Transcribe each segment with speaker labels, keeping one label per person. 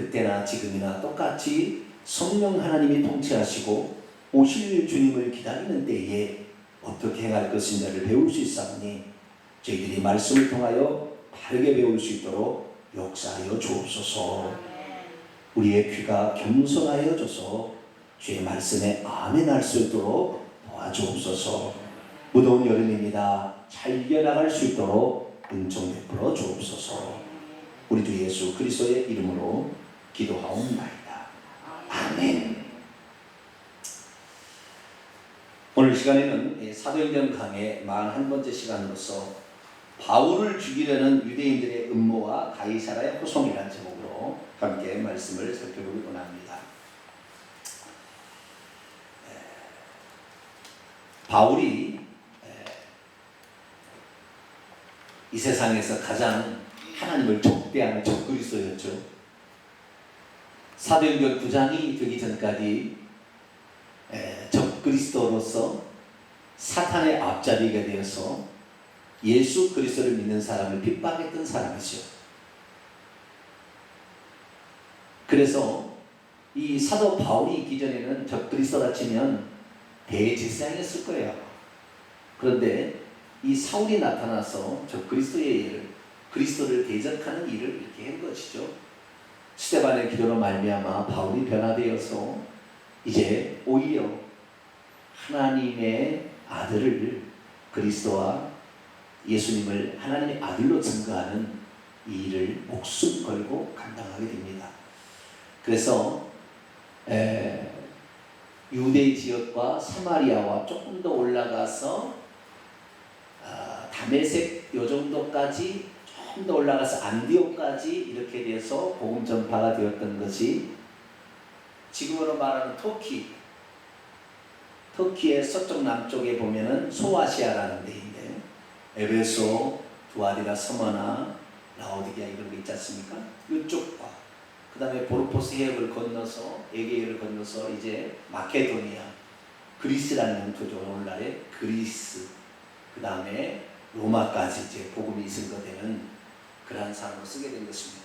Speaker 1: 그때나 지금이나 똑같이 성령 하나님이 통치하시고 오실 주님을 기다리는 때에 어떻게 행할 것인가를 배울 수 있사오니 저희들이 말씀을 통하여 바르게 배울 수 있도록 역사하여 주옵소서. 우리의 귀가 겸손하여져서 주의 말씀에 아멘할 수 있도록 도와주옵소서. 무더운 여름입니다. 잘 이겨나갈 수 있도록 은총 베풀어 주옵소서. 우리 주 예수 그리스도의 이름으로 기도하옵나이다. 아멘. 오늘 시간에는 사도행전 강의 41번째 시간으로서 바울을 죽이려는 유대인들의 음모와 가이사라의 호송이라는 제목으로 함께 말씀을 살펴보기 원합니다. 바울이 이 세상에서 가장 하나님을 적대하는 적그리스도였죠. 사도행전 9장이 되기 전까지 적그리스도로서 사탄의 앞잡이가 되어서 예수 그리스도를 믿는 사람을 핍박했던 사람이죠. 그래서 이 사도 바울이 있기 전에는 적그리스도라 치면 대제사장이었을 거예요. 그런데 이 사울이 나타나서 적그리스도의 일을, 그리스도를 대적하는 일을 이렇게 한 것이죠. 스데반의 기도로 말미암아 바울이 변화되어서 이제 오히려 하나님의 아들을, 그리스도와 예수님을 하나님의 아들로 증거하는 이 일을 목숨 걸고 감당하게 됩니다. 그래서 유대 지역과 사마리아와 조금 더 올라가서 다메섹 요 정도까지 좀 더 올라가서 안디옥까지 이렇게 돼서 복음 전파가 되었던 것이 지금으로 말하는 터키의 서쪽 남쪽에 보면은 소아시아라는 데인데 에베소, 두아디라, 서머나, 라오디게아 이런 거 있지 않습니까? 이쪽과 그 다음에 보르포스 해협을 건너서 에게해를 건너서 이제 마케도니아, 그리스라는 영토죠. 오늘날의 그리스, 그 다음에 로마까지 이제 복음이 증거되는 그러한 상으로 쓰게 된 것입니다.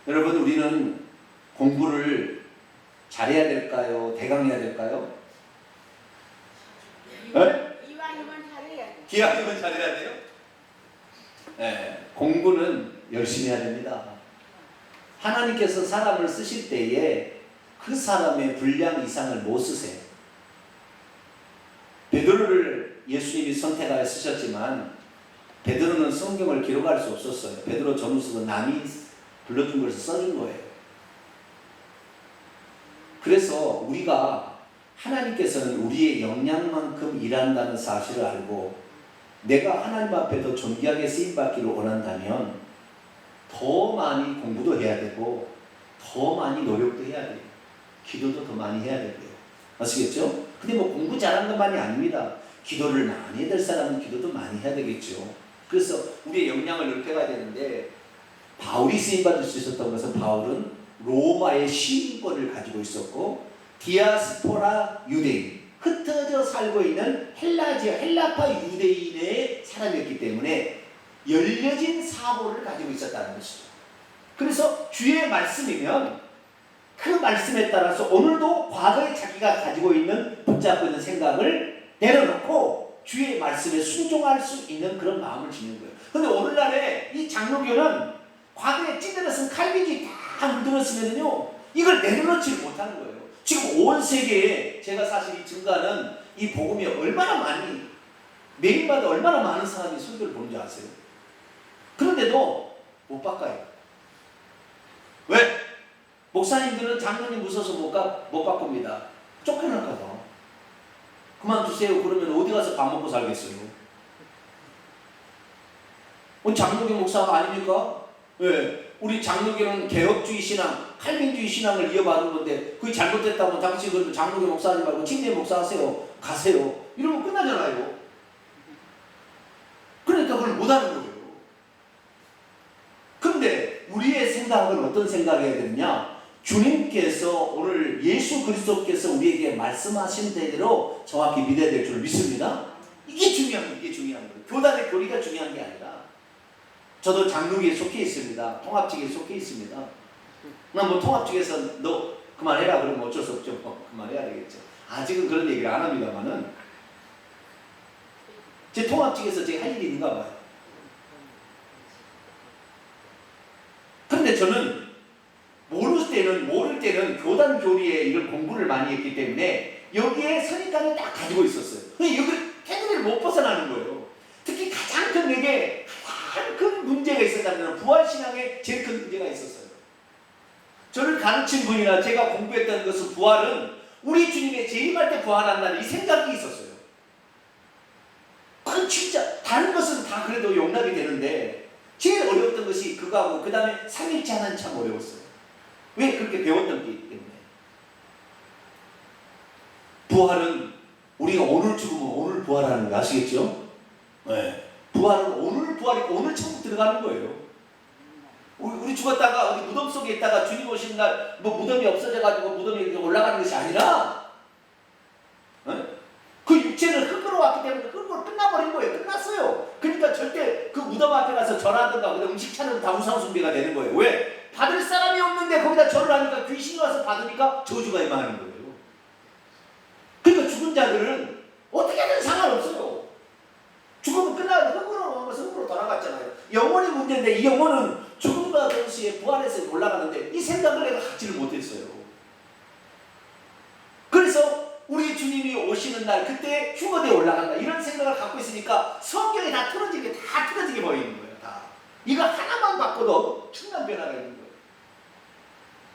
Speaker 1: 여러분, 우리는 공부를 잘해야 될까요? 대강해야 될까요?
Speaker 2: 이왕이면 잘해야 돼.
Speaker 1: 기왕이면 잘해야 돼요? 네, 공부는 열심히 해야 됩니다. 하나님께서 사람을 쓰실 때에 그 사람의 분량 이상을 못 쓰세요. 베드로를 예수님이 선택하여 쓰셨지만 베드로는 성경을 기록할 수 없었어요. 베드로 전후서도 남이 불러준 것을 써준 거예요. 그래서 우리가 하나님께서는 우리의 역량만큼 일한다는 사실을 알고 내가 하나님 앞에 더 존귀하게 쓰임받기를 원한다면 더 많이 공부도 해야 되고 더 많이 노력도 해야 돼요. 기도도 더 많이 해야 되고요. 아시겠죠? 근데 뭐 공부 잘하는 것만이 아닙니다. 기도를 많이 해야 될 사람은 기도도 많이 해야 되겠죠. 그래서 우리의 역량을 넓혀가야 되는데 바울이 쓰임받을 수 있었던 것은 바울은 로마의 시민권을 가지고 있었고 디아스포라 유대인, 흩어져 살고 있는 헬라파 유대인의 사람이었기 때문에 열려진 사고를 가지고 있었다는 것이죠. 그래서 주의 말씀이면 그 말씀에 따라서 오늘도 과거에 자기가 가지고 있는 붙잡고 있는 생각을 내려놓고 주의 말씀에 순종할 수 있는 그런 마음을 지닌 거예요. 그런데 오늘날에 이 장로교는 과거에 찌들어쓴 칼빈주의 다 물들었으면요 이걸 내려놓지 못하는 거예요. 지금 온 세계에 제가 사실 이 증가하는 이 복음이 얼마나 많이 매일마다 얼마나 많은 사람이 설교를 보는 줄 아세요? 그런데도 못 바꿔요. 왜? 목사님들은 장로님 무서워서 못 바꿉니다. 쫓겨날까 봐. 그만두세요. 그러면 어디 가서 밥 먹고 살겠어요? 장로교 목사가 아닙니까? 왜? 우리 장로교는 개혁주의 신앙, 칼빈주의 신앙을 이어받은 건데 그게 잘못됐다면 당신 그러면 장로교 목사하지 말고 침례 목사 하세요. 가세요. 이러면 끝나잖아요. 그러니까 그걸 못하는 거예요. 그런데 우리의 생각은 어떤 생각이어야 되느냐? 주님께서 오늘 예수 그리스도께서 우리에게 말씀하신 대로 정확히 믿어야 될 줄 믿습니다. 이게 중요한 거예요. 교단의 교리가 중요한 게 아니라 저도 장로교에 속해 있습니다. 통합직에 속해 있습니다. 나 뭐 통합 측에서 너 그만해라 그러면 어쩔 수 없죠. 그만해야 되겠죠. 아직은 그런 얘기를 안 합니다만은 제 통합 측에서 제가 할 일이 있는가 봐요. 그런데 저는 모를 때는 교단 교리에 이런 공부를 많이 했기 때문에 여기에 선입관을 딱 가지고 있었어요. 근데 여기 테두리를 못 벗어나는 거예요. 특히 가장 큰 내게 가장 큰 문제가 있었다면 부활신앙에 제일 큰 문제가 있었어요. 저를 가르친 분이나 제가 공부했던 것은 부활은 우리 주님의 재림할 때 부활한다는 이 생각이 있었어요. 그건 진짜 다른 것은 다 그래도 용납이 되는데 제일 어려웠던 것이 그거하고 그 다음에 삼일째 하나는 참 어려웠어요. 왜 그렇게 배웠던 게 있기 때문에. 부활은 우리가 오늘 죽으면 오늘 부활하는 거 아시겠죠? 네. 부활은 오늘 부활이고 오늘 천국 들어가는 거예요. 우리 죽었다가 어디 무덤 속에 있다가 주님 오시는 날 뭐 무덤이 없어져가지고 무덤에 올라가는 것이 아니라 그 육체는 흙으로 왔기 때문에 흙으로 끝나버린 거예요. 끝났어요. 그러니까 절대 그 무덤 앞에 가서 절하든가 음식 차는 다 우상숭배가 되는 거예요. 왜? 받을 사람이 없는데 거기다 절을 하니까 귀신이 와서 받으니까 저주가 임하는 거예요. 그러니까 죽은 자들은 어떻게든 상관없어요. 죽으면 끝나고 흙으로 돌아갔잖아요. 영혼이 문제인데 이 영혼은 죽음과 동시에 부활해서 올라가는데 이 생각을 내가 갖지를 못했어요. 그래서 우리 주님이 오시는 날 그때 휴거대에 올라간다 이런 생각을 갖고 있으니까 성경이 다 틀어지게 버리는 거예요. 다. 이거 하나만 바꿔도 엄청난 변화가 있는 거예요.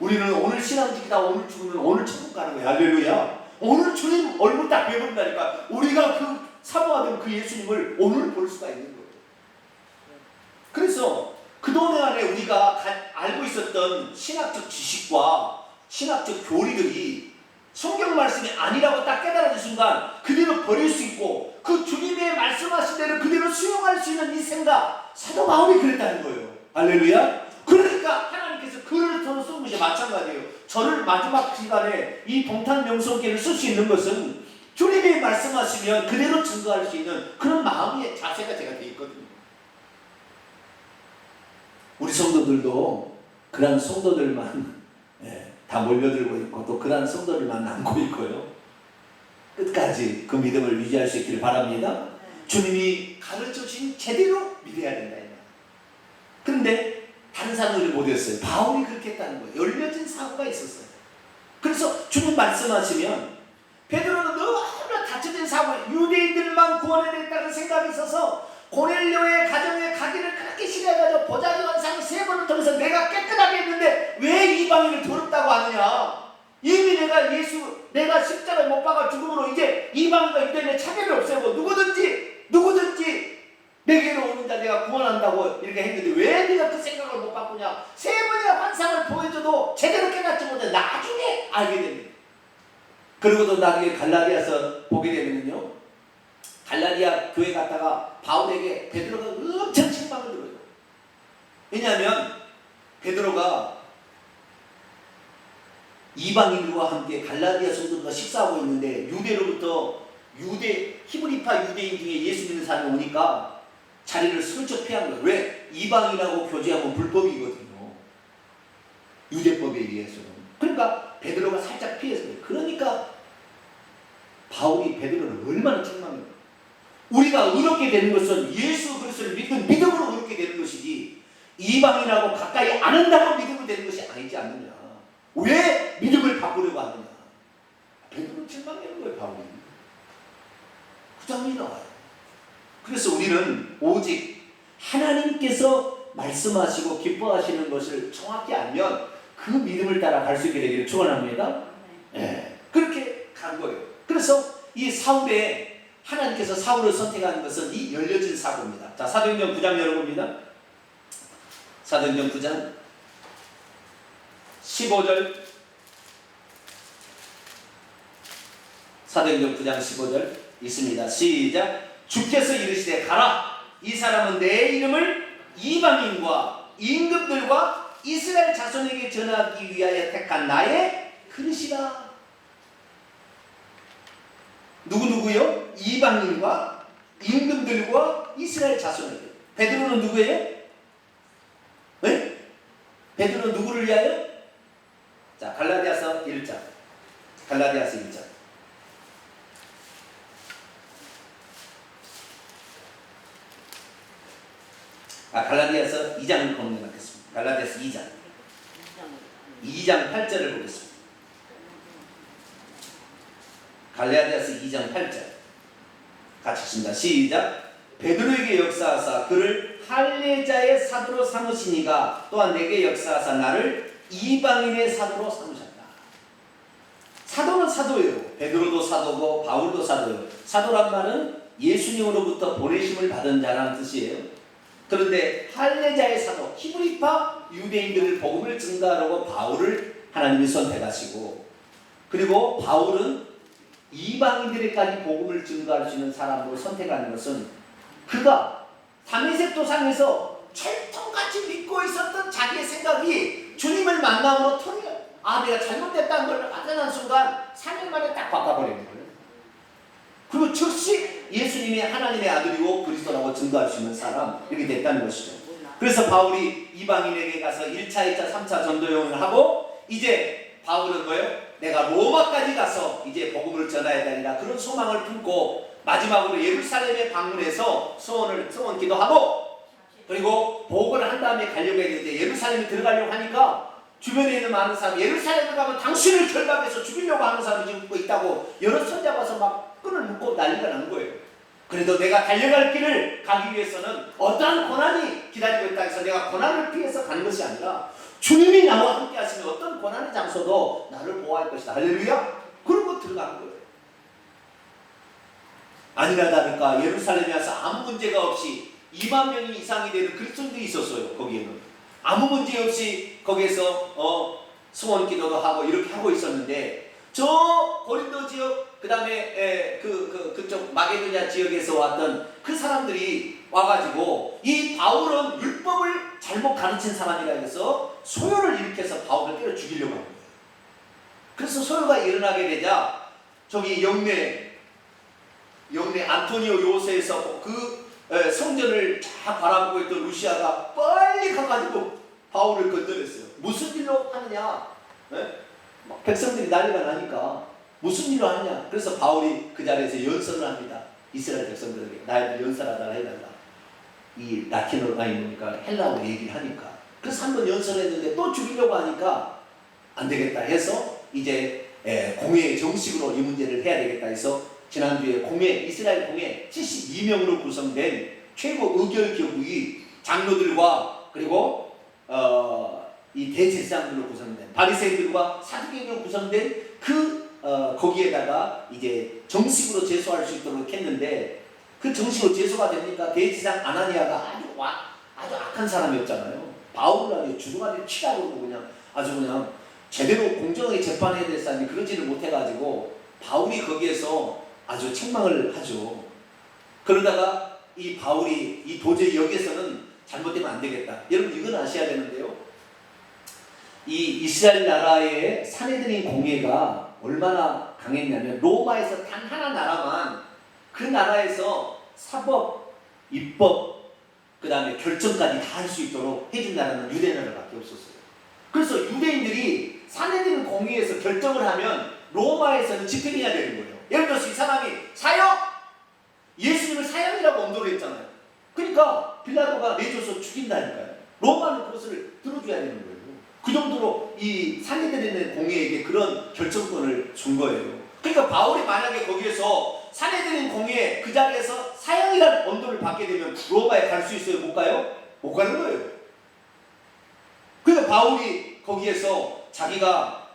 Speaker 1: 우리는 오늘 신앙 지키다 오늘 죽으면 오늘 천국 가는 거예요. 할렐루야. 오늘 주님 얼굴 딱 배워버린다니까 우리가 그 사모하던 그 예수님을 오늘 볼 수가 있는 거예요. 그래서 그동안에 우리가 알고 있었던 신학적 지식과 신학적 교리들이 성경 말씀이 아니라고 딱 깨달아진 순간 그대로 버릴 수 있고 그 주님의 말씀하신 대로 그대로 수용할 수 있는 이 생각 사도 바울이 그랬다는 거예요. 할렐루야. 그러니까 하나님께서 글을 통해 쓴 것이 마찬가지예요. 저를 마지막 시간에 이 동탄 명성계를 쓸 수 있는 것은 주님이 말씀하시면 그대로 증거할 수 있는 그런 마음의 자세가 제가 되어 있거든요. 우리 성도들도 그런 성도들만 다 몰려들고 있고 또 그런 성도들만 남고 있고요. 끝까지 그 믿음을 유지할 수 있기를 바랍니다. 주님이 가르쳐주신 제대로 믿어야 된다. 그런데 다른 사람들이 못했어요. 바울이 그렇게 했다는 거예요. 열려진 사고가 있었어요. 그래서 주님 말씀하시면 베드로는 너무나 닫혀진 사고에 유대인들만 구원해냈다는 생각이 있어서 고넬료의 가정에 가기를 그렇게 싫어해가지고 보자기 환상을 3번을 통해서 내가 깨끗하게 했는데 왜 이방인을 더럽다고 하느냐. 이미 내가 십자가에 못 박아 죽음으로 이제 이방인과 유대인의 차별을 없애고 누구든지 내게로 오는 자 내가 구원한다고 이렇게 했는데 왜 네가 그 생각을 못 바꾸냐. 3번의 환상을 보여줘도 제대로 깨닫지 못해 나중에 알게 됩니다. 그리고도 나중에 갈라디아서 보게 되면요, 갈라디아 교회 갔다가 바울에게 베드로가 엄청 책망을 들어요. 왜냐하면 베드로가 이방인들과 함께 갈라디아 성도들과 식사하고 있는데 히브리파 유대인 중에 예수 믿는 사람이 오니까 자리를 슬쩍 피한 거예요. 왜? 이방인하고 교제하면 불법이거든요. 유대법에 의해서는. 그러니까 베드로가 살짝 피했어요. 그러니까 바울이 베드로를 얼마나 책망해요. 우리가 의롭게 되는 것은 예수 그리스도를 믿는 믿음으로 의롭게 되는 것이지 이방인하고 가까이 안 한다고 믿음으로 되는 것이 아니지 않느냐. 왜 믿음을 바꾸려고 하느냐. 베드로를 책망하는 거예요. 바울이. 그 장면이 나와요. 그래서 우리는 오직 하나님께서 말씀하시고 기뻐하시는 것을 정확히 알면 그 믿음을 따라 갈 수 있게 되기를 축원합니다. 그렇게 간 거예요. 그래서 이 하나님께서 사울을 선택하는 것은 이 열려진 사고입니다. 자, 사도행전 9장 열어봅니다. 사도행전 9장 15절. 사도행전 9장 15절 있습니다. 시작. 주께서 이르시되 가라. 이 사람은 내 이름을 이방인과 임금들과 이스라엘 자손에게 전하기 위하여 택한 나의 그릇이라. 누구요? 이방인과 임금들과 이스라엘 자손에게. 베드로는 누구예요? 네? 베드로는 누구를 위하여? 갈라디아서 1장. 갈라디아서 1장. 갈라디아서 2장을 공략하겠습니다. 갈라디아서 2장. 2장 8절을 보겠습니다. 갈라디아서 2장 8절. 같이 읽습니다. 시작. 베드로에게 역사하사 그를 할례자의 사도로 삼으시니가 또한 내게 역사하사 나를 이방인의 사도로 삼으셨다. 사도는 사도예요. 베드로도 사도고 바울도 사도예요. 사도란 말은 예수님으로부터 보내심을 받은 자라는 뜻이에요. 그런데 할례자의 사도, 히브리파 유대인들을 복음을 증거하려고 바울을 하나님이 선택하시고, 그리고 바울은 이방인들에까지 복음을 증거할 수 있는 사람으로 선택하는 것은 그가 다메섹 도상에서 철통같이 믿고 있었던 자기의 생각이 주님을 만남으로 내가 잘못됐다는 걸 확인한 순간 3일 만에 딱 바꿔버리는 거예요. 그리고 즉시 예수님이 하나님의 아들이고 그리스도라고 증거할 수 있는 사람, 이렇게 됐다는 것이죠. 그래서 바울이 이방인에게 가서 1차, 2차, 3차 전도여행을 하고, 이제 바울은 뭐예요? 내가 로마까지 가서 이제 복음을 전해야 되리라, 그런 소망을 품고 마지막으로 예루살렘에 방문해서 소원 기도하고, 그리고 복음을 한 다음에 가려고 했는데 예루살렘에 들어가려고 하니까 주변에 있는 많은 사람이 예루살렘에 가면 당신을 결박해서 죽이려고 하는 사람이 지금 있다고 여러 선자가 와서 막 끈을 묶고 난리가 난 거예요. 그래도 내가 달려갈 길을 가기 위해서는 어떠한 고난이 기다리고 있다 해서 내가 고난을 피해서 가는 것이 아니라 주님이 나와 함께 하시면 어떤 고난의 장소도 나를 보호할 것이다. 할렐루야. 그러고 들어간 거예요. 아니나 다를까 예루살렘에 와서 아무 문제가 없이 2만 명이 이상이 되는 그리스도인들이 있었어요. 거기에는 아무 문제 없이 거기에서 소원 기도도 하고 이렇게 하고 있었는데, 저 고린도 지역, 그 다음에 그쪽 마게도냐 지역에서 왔던 그 사람들이 와가지고 이 바울은 율법을 잘못 가르친 사람이라 해서 소요를 일으켜서 바울을 때려 죽이려고 합니다. 그래서 소요가 일어나게 되자 저기 영내 안토니오 요새에서 그 성전을 쫙 바라보고 있던 루시아가 빨리 가가지고 바울을 건드렸어요. 무슨 일로 하느냐? 백성들이 난리가 나니까 무슨 일로 하느냐? 그래서 바울이 그 자리에서 연설을 합니다. 이스라엘 백성들에게 나에게 연설하다가 해달라. 이 라틴어로 많이 보니까 헬라어로 얘기를 하니까. 그래서 한번 연설했는데 또 죽이려고 하니까 안 되겠다 해서 이제 공회 정식으로 이 문제를 해야 되겠다 해서 지난주에 이스라엘 공회 72명으로 구성된 최고 의결 교구이 장로들과 그리고 이 대제사장들로 구성된 바리새인들과 사두개인으로 구성된 거기에다가 이제 정식으로 제소할 수 있도록 했는데, 그 정식으로 제소가 되니까 대제사장 아나니아가 아주 악한 사람이었잖아요. 바울을 아주 주둥아리를 치라고 그러고 그냥 아주 그냥 제대로 공정하게 재판해야 될 사람이 그러지를 못해가지고 바울이 거기에서 아주 책망을 하죠. 그러다가 이 바울이 도저히 여기에서는 잘못되면 안 되겠다. 여러분 이건 아셔야 되는데요. 이 이스라엘 나라의 산헤드린 공회가 얼마나 강했냐면 로마에서 단 하나 나라만 그 나라에서 사법, 입법, 그 다음에 결정까지 다 할 수 있도록 해준 나라는 유대 나라밖에 없었어요. 그래서 유대인들이 산헤드린 공회에서 결정을 하면 로마에서는 집행해야 되는 거예요. 예를 들어서 이 사람이 예수님을 사형이라고 언도를 했잖아요. 그러니까 빌라도가 내줘서 죽인다니까요. 로마는 그것을 들어줘야 되는 거예요. 그 정도로 이 산헤드린 공회에게 그런 결정권을 준 거예요. 그러니까 바울이 만약에 거기에서 산헤드린 공회 그 자리에서 사형이라는 언도를 받게 되면 로마에 갈 수 있어요? 못 가요? 못 가는 거예요. 그러니까 바울이 거기에서 자기가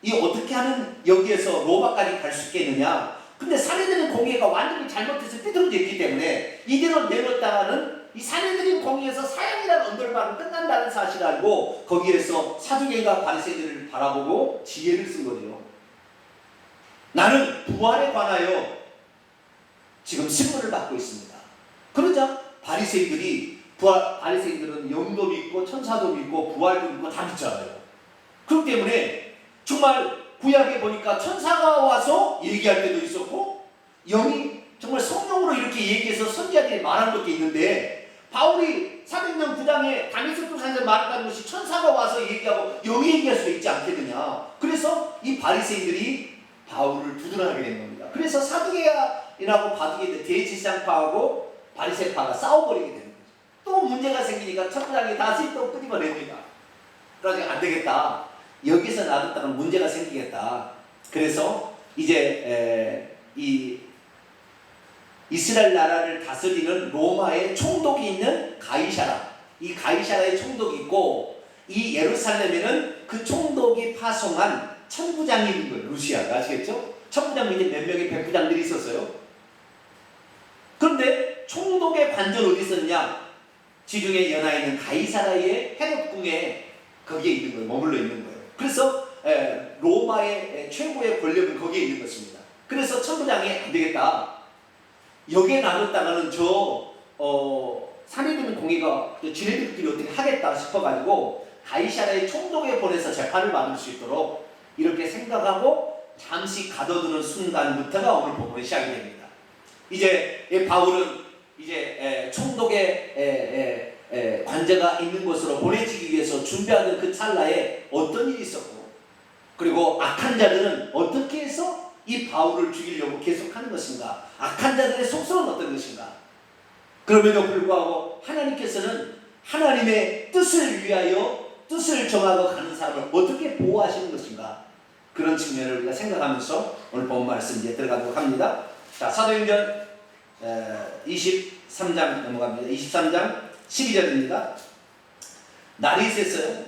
Speaker 1: 이 어떻게 하는 여기에서 로마까지 갈 수 있겠느냐. 근데 산헤드린 공회가 완전히 잘못해서 삐뚤어져 있기 때문에 이대로 내렸다가는 이 산헤드린 공회에서 사형이라는 언도를 받으면 끝난다는 사실을 알고 거기에서 사두개인과 바리새인들을 바라보고 지혜를 쓴 거죠. 나는 부활에 관하여 지금 신문을 받고 있습니다. 그러자 바리새인들은 영도 믿고 천사도 믿고 부활도 믿고 다 믿잖아요. 그렇기 때문에 정말 구약에 보니까 천사가 와서 얘기할 때도 있었고 영이 정말 성령으로 이렇게 얘기해서 선지자들이 말한 것도 있는데, 바울이 사도행전 9장에 다메섹 도상에서 말했다는 것이 천사가 와서 얘기하고 영이 얘기할 수도 있지 않겠느냐. 이 바리새인들이 바울을 두둔하게 된 겁니다. 그래서 사두개인하고 바두개 대제사장파하고 바리새파가 싸워버리게 되는 거죠. 또 문제가 생기니까 천부장이 다시 또 끄집어냅니다. 그러니까 안 되겠다. 여기서 놔뒀다는 문제가 생기겠다. 그래서 이제 이 이스라엘 나라를 다스리는 로마의 총독이 있는 가이사라, 이 가이사라의 총독이 있고 이 예루살렘에는 그 총독이 파송한 천부장이 있는 거예요. 루시아가 아시겠죠? 천부장 밑에 몇 명의 백부장들이 있었어요. 그런데 총독의 관전 어디 있었냐? 지중해 연하에 있는 가이사라의 헤롯 궁에 거기에 있는 거예요. 머물러 있는 거예요. 그래서 로마의 최고의 권력은 거기에 있는 것입니다. 그래서 천부장이 안 되겠다. 여기에 놔뒀다가는 산에 드는 공의가 지네들끼리 어떻게 하겠다 싶어가지고 가이사라의 총독에 보내서 재판을 받을 수 있도록 이렇게 생각하고 잠시 가둬두는 순간부터가 오늘 본문이 시작이 됩니다. 이제 바울은 이제 총독의 관제가 있는 곳으로 보내지기 위해서 준비하던 그 찰나에 어떤 일이 있었고, 그리고 악한 자들은 어떻게 해서 이 바울을 죽이려고 계속하는 것인가, 악한 자들의 속성은 어떤 것인가. 그럼에도 불구하고 하나님께서는 하나님의 뜻을 위하여 뜻을 정하고 가는 사람을 어떻게 보호하시는 것인가, 그런 측면을 우리가 생각하면서 오늘 본 말씀 이제 들어가도록 합니다. 자, 사도행전 23장 넘어갑니다. 23장 12절입니다. 날이 샜어요.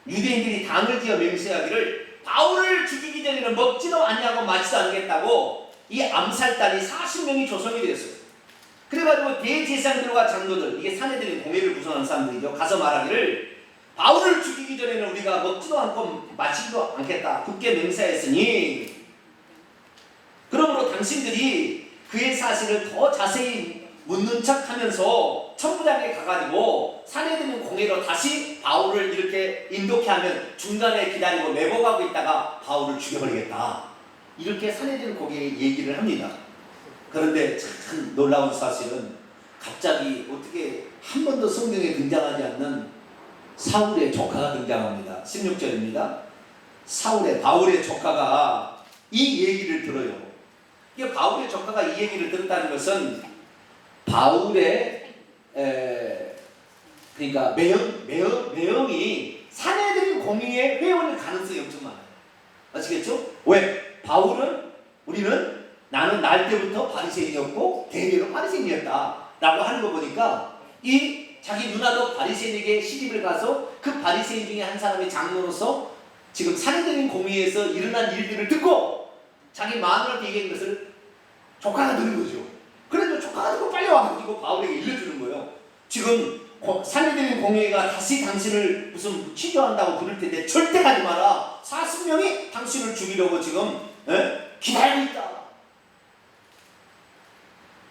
Speaker 1: 유대인들이 당을 지어 맹세하기를 바울을 죽이기 전에는 먹지도 않냐고 마시도 않겠다고 이 암살단이 40명이 조성이 되었어요. 그래가지고 대제사장들과 장로들, 이게 사내들인 공회를 구성하는 사람들이죠. 가서 말하기를 바울을 죽이기 전에는 우리가 먹지도 않고 마시지도 않겠다 굳게 맹세했으니, 그러므로 당신들이 그의 사실을 더 자세히 묻는 척하면서 천부장에 가가지고 사내들인 공회로 다시 바울을 이렇게 인도케 하면 중간에 기다리고 매복하고 있다가 바울을 죽여버리겠다, 이렇게 사내들인 공회에 얘기를 합니다. 그런데 참 놀라운 사실은 갑자기 어떻게 한 번도 성경에 등장하지 않는 사울의 조카가 등장합니다. 16절입니다. 바울의 조카가 이 얘기를 들어요. 이게 바울의 조카가 이 얘기를 들었다는 것은 바울의 그러니까 매형이 사내들인 공의에 회원일 가능성이 엄청 많아요. 아시겠죠? 왜? 나는 날 때부터 바리새인이었고 대대로 바리새인이었다 라고 하는 거 보니까 이 자기 누나도 바리새인에게 시집을 가서 그 바리새인 중에 한 사람이 장로로서 지금 사내들인 공의에서 일어난 일들을 듣고 자기 마누라한테 얘기한 것을 조카가 들은 거죠. 그래도 조카가 듣고 빨리 와가지고 바울에게 일러주는 거예요. 지금 사내들인 공의가 다시 당신을 무슨 취조한다고 부를 텐데 절대 가지 마라. 40명이 당신을 죽이려고 지금 기다리고 있다.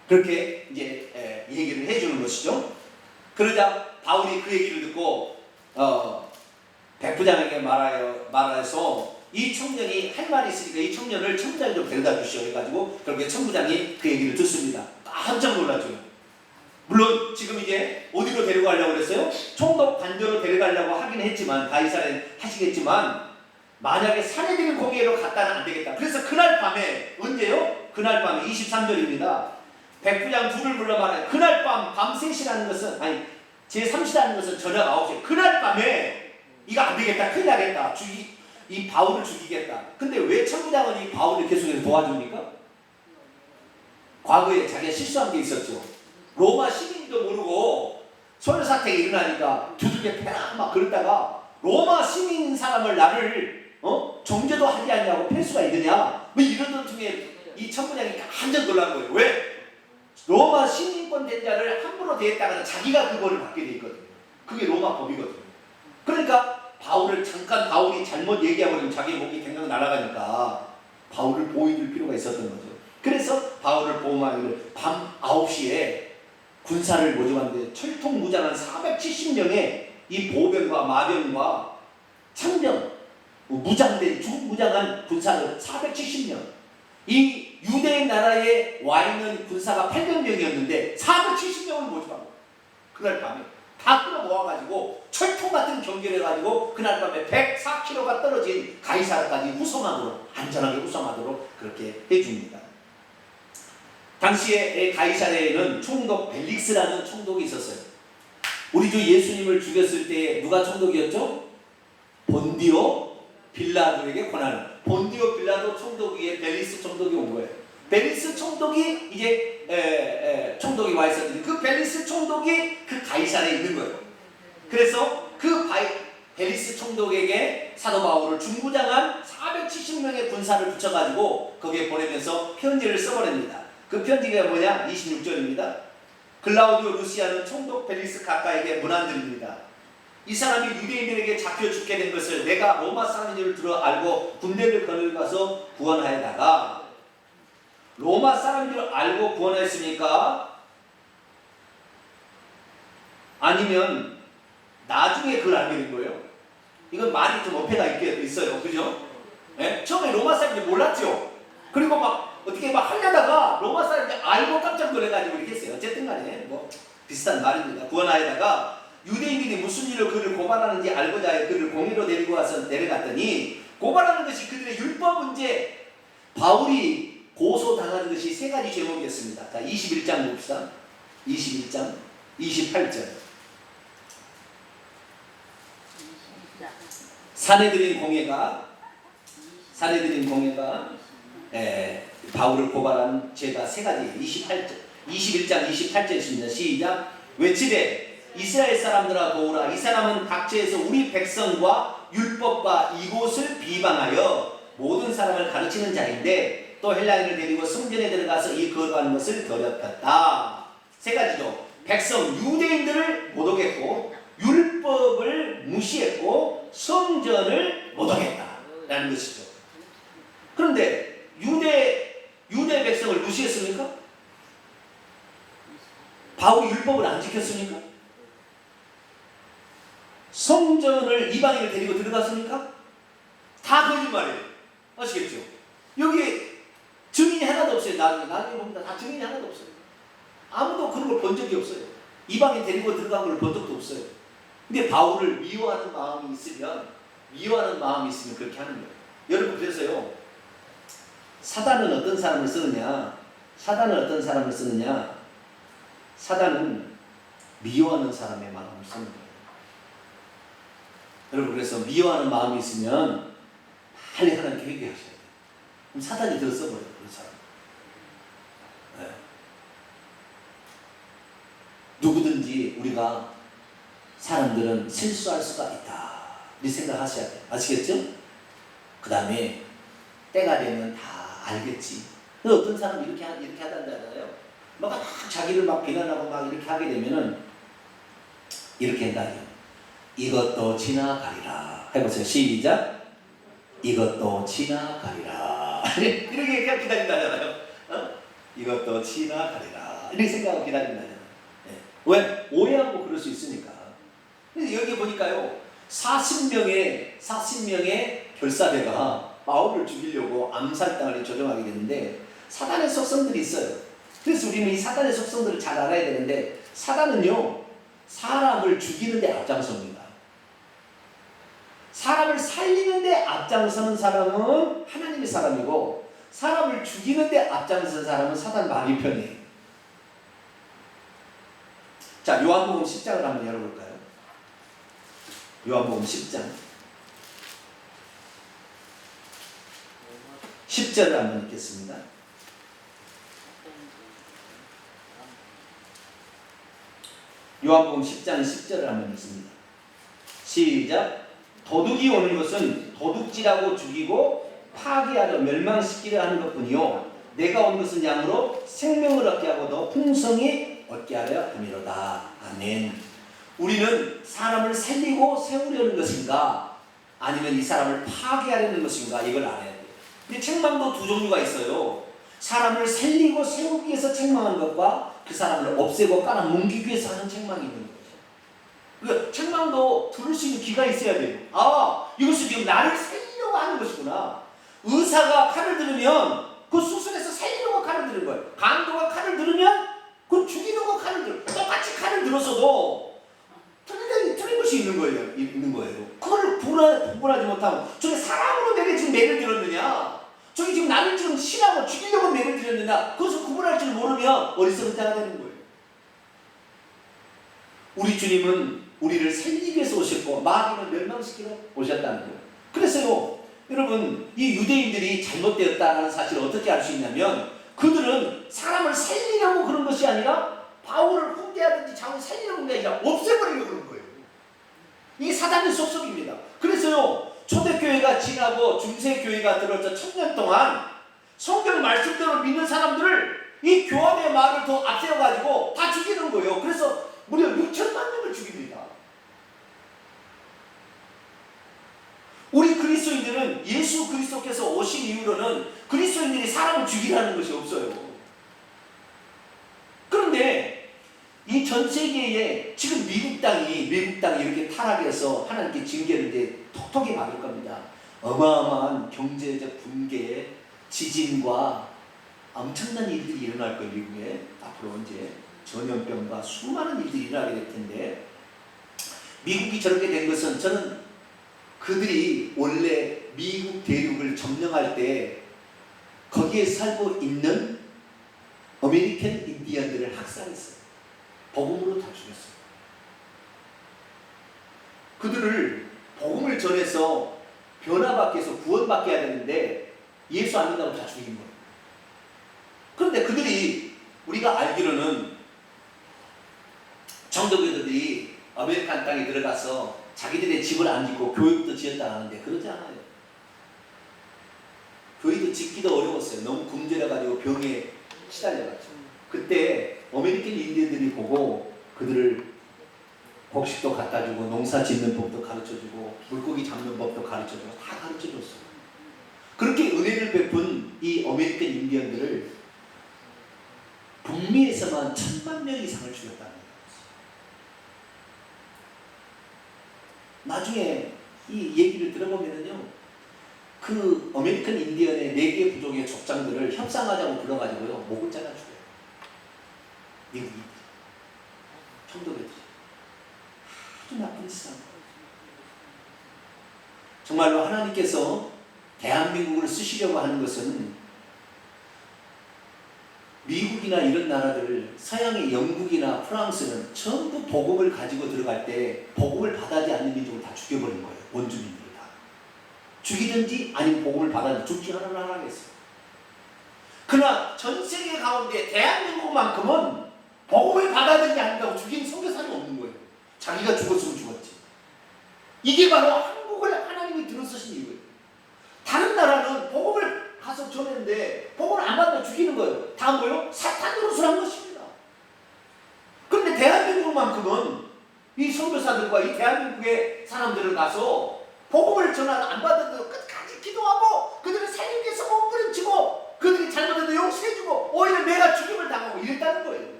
Speaker 1: 그렇게 이제 얘기를 해주는 것이죠. 그러자 바울이 그 얘기를 듣고 백부장에게 말해서 이 청년이 할 말이 있으니까 이 청년을 천부장이 좀 데려다 주시오 해가지고 그렇게 천부장이 그 얘기를 듣습니다. 깜짝 놀라죠. 물론 지금 이제 어디로 데려가려고 그랬어요? 총독 관저로 데려가려고 하긴 했지만, 가이사라에 하시겠지만, 만약에 사내들인 공회로 갔다는 안 되겠다. 그래서 그날 밤에, 언제요? 그날 밤에 23절입니다. 백부장 둘을 불러 말해. 그날 밤 3시라는 것은, 아니 제3시라는 것은 저녁 9시. 그날 밤에 이거 안 되겠다, 큰일 나겠다, 이 바울을 죽이겠다. 근데 왜 천부장은 이 바울을 계속해서 도와줍니까? 과거에 자기가 실수한 게 있었죠. 로마 시민도 모르고 소요사태가 일어나니까 두들겨 패라 막 그러다가 로마 시민인 사람을 나를 정죄도 하지 않냐고 팰 수가 있느냐, 뭐 이러던 중에 이 천부장이 완전 놀란 거예요. 왜? 로마 시민권 된 자를 함부로 대했다가는 자기가 그거를 받게 돼 있거든요. 그게 로마 법이거든요. 그러니까 바울이 잘못 얘기하면 자기 목이 댕강 날아가니까 바울을 보호해줄 필요가 있었던 거죠. 그래서 바울을 보호하기를 밤 9시에 군사를 모집하는데 철통무장한 470명의 이 보병과 마병과 창병, 무장된 무장한 군사를 470명, 이 유대인 나라에 와 있는 군사가 800명이었는데 470명을 모집하고 그날 밤에 다 끌어 모아가지고 철통 같은 경계를 해가지고 그날 밤에 104km가 떨어진 가이사라까지 후송하도록, 안전하게 후송하도록 그렇게 해줍니다. 당시에 가이사랴에는 총독 벨릭스라는 총독이 있었어요. 우리 주 예수님을 죽였을 때 누가 총독이었죠? 본디오 빌라도에게 권하는, 본디오 빌라도 총독 위에 벨릭스 총독이 온 거예요. 벨릭스 총독이 이제 총독이 와 있었는데 그 벨릭스 총독이 그 가이사랴에 있는 거예요. 그래서 그 벨릭스 총독에게 사도 바울을 중부장한 470명의 군사를 붙여가지고 거기에 보내면서 편지를 써버립니다. 그 편지가 뭐냐? 26절입니다. 글라우디오 루시아는 총독 벨릭스 가까에게 문안드립니다. 이 사람이 유대인들에게 잡혀 죽게 된 것을 내가 로마 사람인 줄 들어 알고 군대를 거느가서 구원하여다가, 로마 사람인 줄 알고 구원하였습니까? 아니면 나중에 그걸 알게 된 거예요? 이건 말이 좀 어폐가 있어요. 그죠? 네? 처음에 로마 사람인지 몰랐죠? 그리고 막 어떻게 막 하려다가 로마 사람인지 알고 깜짝 놀래가지고 이렇게 했어요. 어쨌든 간에 뭐 비슷한 말입니다. 구원하여다가 유대인들이 무슨 일로 그를 고발하는지 알고자 해 그를 공의로 데리고 와서 내려갔더니, 고발하는 것이 그들의 율법 문제, 바울이 고소당하는 것이 세 가지 제목이었습니다. 자, 21장 봅시다. 21장 28절. 사내들인 공회가 바울을 고발한 죄가 세 가지. 21장 28절입니다. 시작. 외치되 이스라엘 사람들아 보우라. 이 사람은 각지에서 우리 백성과 율법과 이곳을 비방하여 모든 사람을 가르치는 자인데 또 헬라인을 데리고 성전에 들어가서 이 거룩한 것을 더럽혔다. 세 가지죠. 백성 유대인들을 모독했고, 율법을 무시했고, 성전을 모독했다라는 것이죠. 그런데 유대 백성을 무시했습니까? 바울이 율법을 안 지켰습니까? 성전을 이방인을 데리고 들어갔습니까? 다 거짓말이에요. 아시겠죠? 여기에 증인이 하나도 없어요. 나중에 봅니다. 다 증인이 하나도 없어요. 아무도 그런 걸 본 적이 없어요. 이방인 데리고 들어간 걸 본 적도 없어요. 근데 바울을 미워하는 마음이 있으면 그렇게 하는 거예요. 여러분, 그래서요, 사단은 어떤 사람을 쓰느냐? 사단은 미워하는 사람의 마음을 쓰는 거예요. 여러분, 그래서 미워하는 마음이 있으면 빨리 하나님께 회개하셔야 돼요. 그럼 사단이 더 써버려요, 그런 사람. 네. 누구든지 우리가, 사람들은 실수할 수가 있다, 이 생각하셔야 돼요. 아시겠죠? 그 다음에 때가 되면 다 알겠지. 어떤 사람이 이렇게 하단다잖아요. 막 자기를 막 비난하고 막 이렇게 하게 되면은 이렇게 한다요. 이것도 지나가리라. 해보세요. 시작. 이것도 지나가리라. 이렇게 얘기하고 기다린다잖아요. 이것도 지나가리라. 이렇게 생각하고 기다린다잖아요. 네. 왜? 오해하고 그럴 수 있으니까. 그래서 여기 보니까요, 40명의 결사대가 바울을 죽이려고 암살당을 조종하게 되는데 사단의 속성들이 있어요. 그래서 우리는 이 사단의 속성들을 잘 알아야 되는데, 사단은요, 사람을 죽이는 데 앞장섭니다. 사람을 살리는 데 앞장서는 사람은 하나님의 사람이고, 사람을 죽이는 데 앞장서는 사람은 사단 마귀 편이에요. 자, 요한복음 10장을 한번 열어볼까요? 요한복음 10장 10절을 한번 읽겠습니다. 요한복음 10장 10절을 한번 읽습니다. 시작. 도둑이 오는 것은 도둑질하고 죽이고 파괴하려 멸망시키려 하는 것뿐이요, 내가 온 것은 양으로 생명을 얻게 하고 더 풍성히 얻게 하려 함이로다. 아멘. 우리는 사람을 살리고 세우려는 것인가, 아니면 이 사람을 파괴하려는 것인가, 이걸 알아야 돼요. 근데 책망도 두 종류가 있어요. 사람을 살리고 세우기 위해서 책망하는 것과 그 사람을 없애고 깔아뭉개기 위해서 하는 책망이 있는 거죠. 그러니까 책망도 들을 수 있는 귀가 있어야 돼요. 아, 이것이 지금 나를 살리려고 하는 것이구나. 의사가 칼을 들으면 그 수술해서 살리려고 칼을 들은 거예요. 강도가 칼을 들으면 그 죽이는 거 칼을 들어. 똑같이 칼을 들었어도 잘못하면 저게 사람으로 내게 지금 매를 들었느냐, 저게 지금 나를 지금 신하고 죽이려고 매를 들였느냐, 그것을 구분할 줄 모르면 어리석은 자가 되는 거예요. 우리 주님은 우리를 살리기 위해서 오셨고 마귀는 멸망시키러 오셨다는 거예요. 그래서요, 여러분, 이 유대인들이 잘못되었다는 사실을 어떻게 알 수 있냐면, 그들은 사람을 살리려고 그런 것이 아니라 바울을 훈계하든지 자기를 살리려고 그런 게 아니라 없애버리려고 그런 거예요. 이게 사단의 속성입니다. 그래서요, 초대교회가 지나고 중세교회가 들어서 1000년 동안 성경 말씀대로 믿는 사람들을 이 교환의 말을 더 앞세워가지고 다 죽이는 거예요. 그래서 무려 6천만 명을 죽입니다. 우리 그리스도인들은 예수 그리스도께서 오신 이후로는 그리스도인들이 사람을 죽이라는 것이 없어요. 그런데 이 전 세계에 지금 미국 땅이 이렇게 타락해서 하나님께 징계를 이제 톡톡히 받을 겁니다. 어마어마한 경제적 붕괴, 지진과 엄청난 일들이 일어날 거예요. 미국에 앞으로 이제 전염병과 수많은 일들이 일어나게 될 텐데, 미국이 저렇게 된 것은 저는 그들이 원래 미국 대륙을 점령할 때 거기에 살고 있는 아메리칸 인디언들을 학살했어요. 복음으로 다 죽였어요. 그들을 복음을 전해서 변화받게 해서 구원받게 해야 되는데 예수 안 믿는다고 다 죽인 거예요. 그런데 그들이, 우리가 알기로는 정도교들이 아메리칸 땅에 들어가서 자기들의 집을 안 짓고 교육도 지었다 하는데 그러지 않아요. 교회도 짓기도 어려웠어요. 너무 굶주려가지고 병에 시달려가지고. 그때 아메리칸 인디언들이 보고 그들을 곡식도 갖다주고 농사 짓는 법도 가르쳐주고 물고기 잡는 법도 가르쳐주고 다 가르쳐줬어요. 그렇게 은혜를 베푼 이 아메리칸 인디언들을 북미에서만 1000만 명 이상을 죽였다는 거예요. 나중에 이 얘기를 들어보면은요, 그 아메리칸 인디언의 4개 부족의 족장들을 협상하자고 불러가지고요, 목을 잘라 죽여요. 미국이 청도교들이 아주 나쁜 짓을 한 거예요. 정말로 하나님께서 대한민국을 쓰시려고 하는 것은 미국이나 이런 나라들, 서양의 영국이나 프랑스는 전부 복음을 가지고 들어갈 때 복음을 받아지 않는 민족을 다 죽여버린 거예요. 원주민들을 다 죽이든지 아니면 복음을 받아지 죽지 하나를 하겠어요. 그러나 전 세계 가운데 대한민국만큼은 복음을 받아들이지 않는다고 죽인 선교사는 없는 거예요. 자기가 죽었으면 죽었지. 이게 바로 한국을 하나님이 들어서신 이유예요. 다른 나라는 복음을 가서 전했는데 복음을 안 받아 죽이는 거예요. 다 뭐예요? 사탄 노릇을 한 것입니다. 그런데 대한민국만큼은 이 선교사들과 이 대한민국의 사람들을 가서 복음을 안 받아도 끝까지 기도하고 그들을 살리기 위해서 몸부림치고 그들이 잘못해도 용서해주고 오히려 내가 죽임을 당하고 이랬다는 거예요.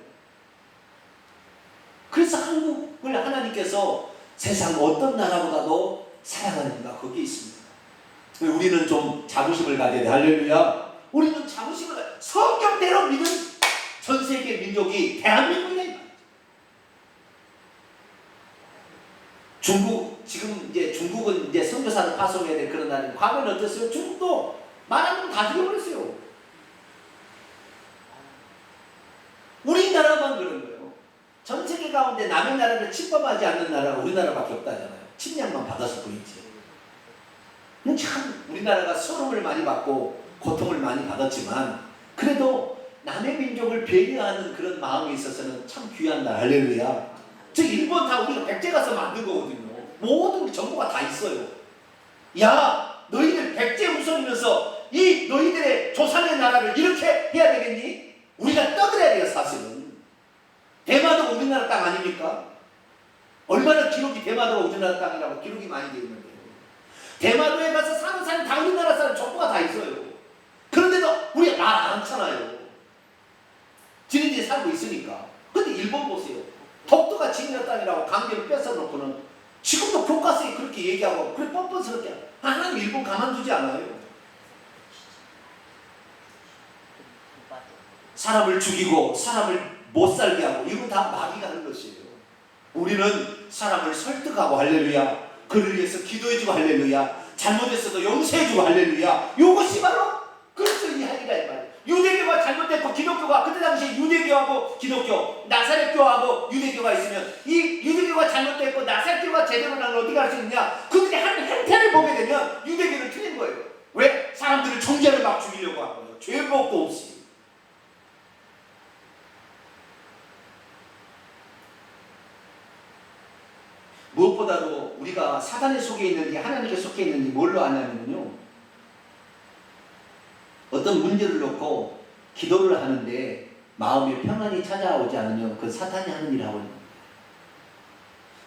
Speaker 1: 그래서 한국을 하나님께서 세상 어떤 나라보다도 사랑하는가 거기에 있습니다. 우리는 좀 자부심을 가져야 돼. 할렐루야. 우리는 자부심을 성경대로 믿은 전 세계 민족이 대한민국이다. 중국, 지금 이제 중국은 이제 선교사를 파송해야 될 그런 날인데 과거는 어땠어요? 중국도 말하면 다 죽여버렸어요. 우리나라만 그런 거예요. 전 세계 가운데 남의 나라를 침범하지 않는 나라가 우리나라밖에 없다잖아요. 침략만 받아서 보이지. 참 우리나라가 서름을 많이 받고 고통을 많이 받았지만 그래도 남의 민족을 배려하는 그런 마음에 있어서는 참 귀한 나라. 할렐루야. 저 일본 다 우리가 백제 가서 만든 거거든요. 모든 정보가 다 있어요. 야, 너희들 백제 후손이면서 이 너희들의 조상의 나라를 이렇게 해야 되겠니? 우리가 떠들어야 돼요. 사실은 대마도가 우리나라 땅 아닙니까? 얼마나 기록이 대마도가 우리나라 땅이라고 기록이 많이 되어 있는데 대마도에 가서 사는 사람 다 우리나라 사람 정보가 다 있어요. 그런데도 우리가 말 안 하잖아요. 지네들이 살고 있으니까. 근데 일본 보세요. 독도가 지네 땅이라고 강제로 뺏어놓고는 지금도 교과서에 그렇게 얘기하고 그래 뻔뻔스럽게 하나님 일본 가만두지 않아요. 사람을 죽이고 사람을 못 살게 하고 이건 다 마귀가 하는 것이에요. 우리는 사람을 설득하고 할렐루야. 그를 위해서 기도해주고 할렐루야. 잘못했어도 용서해주고 할렐루야. 이것이 바로 그리스도인이 할 일이다 이 말이에요. 유대교가 잘못됐고 기독교가 그때 당시에 유대교하고 기독교, 나사렛교하고 유대교가 있으면 이 유대교가 잘못됐고 나사렛교가 제대로 난 걸 어떻게 할 수 있느냐? 그들이 하는 행태를 보게 되면 유대교는 틀린 거예요. 왜? 사람들을 정죄를 막 죽이려고 한 거예요. 죄복도 없이. 무엇보다도 우리가 사단에 속해 있는지 하나님께 속해 있는지 뭘로 아냐면요, 어떤 문제를 놓고 기도를 하는데 마음에 평안이 찾아오지 않으면 그 사탄이 하는 일을 하고 있는 거예요.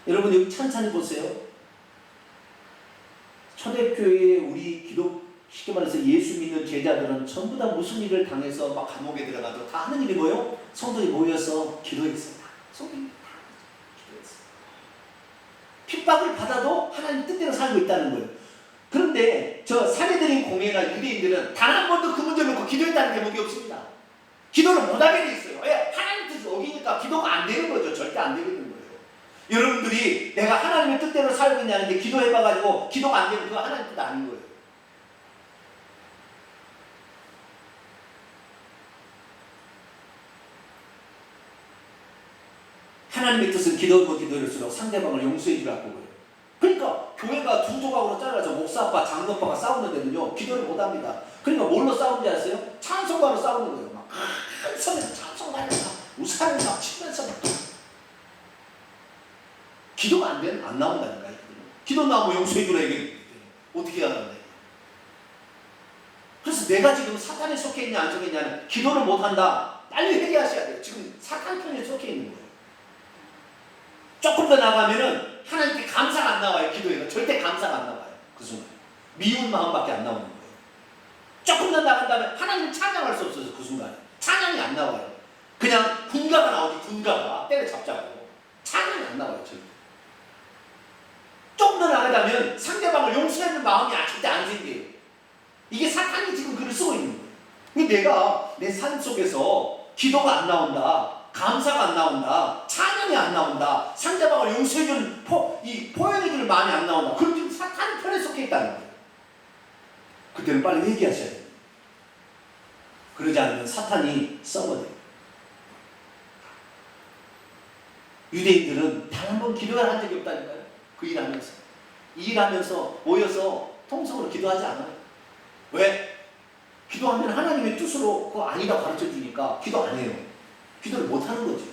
Speaker 1: 여러분 여기 찬찬히 보세요. 초대교회에 우리 쉽게 말해서 예수 믿는 제자들은 전부 다 무슨 일을 당해서 막 감옥에 들어가도 다 하는 일이 뭐예요? 성도들이 모여서 기도했습니다. 성도들이 다 기도했어요. 핍박을 받아도 하나님 뜻대로 살고 있다는 거예요. 그런데 저 사례들인 공예나 유대인들은 단 한 번도 그 문제를 놓고 기도했다는 대목이 없습니다. 기도를 못하게 돼 있어요. 왜? 하나님 뜻을 어기니까 기도가 안 되는 거죠. 절대 안 되는 거예요. 여러분들이 내가 하나님의 뜻대로 살고 있냐는데 기도해봐가지고 기도가 안 되면 그거 하나님 뜻 아닌 거예요. 하나님의 뜻은 기도하고 기도할수록 상대방을 용서해 주라고 그래요. 그러니까 교회가 두 조각으로 잘라서 목사파, 장로파가 싸우는데는요 기도를 못합니다. 그러니까 뭘로 싸우는지 아세요? 찬송가로 싸우는 거예요. 막 큰 소리로 찬송가에서 우산을 막 치면서 막 기도가 안 나온다니까요. 기도 나오면 용서해 주라 얘기를 어떻게 해야 하는데? 그래서 내가 지금 사탄에 속해 있냐 안 속해 있냐는 기도를 못한다. 빨리 회개하셔야 돼요. 지금 사탄 편에 속해 있는 거예요. 조금 더 나가면은 하나님께 감사가 안 나와요. 기도에는 절대 감사가 안 나와요. 그 순간 미운 마음밖에 안 나오는 거예요. 조금 더 나간다면 하나님을 찬양할 수 없어서 그 순간 찬양이 안 나와요. 그냥 군가가 나오지. 군가가 때려잡자고 찬양이 안 나와요. 절대. 조금 더 나가자면 상대방을 용서하는 마음이 절대 안 생겨요. 이게 사탄이 지금 글을 쓰고 있는 거예요. 근데 내가 내 삶 속에서 기도가 안 나온다, 감사가 안 나온다, 찬양이 안 나온다, 상대방을 용서해주는 포용해주는 마음이 안 나온다. 그럼 지금 사탄 편에 속해 있다는 거예요. 그때는 빨리 회개하셔야 돼요. 그러지 않으면 사탄이 썩어요. 유대인들은 단 한 번 기도를 한 적이 없다니까요. 그 일하면서 모여서 통성으로 기도하지 않아요. 왜? 기도하면 하나님의 뜻으로 그거 아니다 가르쳐 주니까 기도 안 해요. 기도를 못 하는 거죠.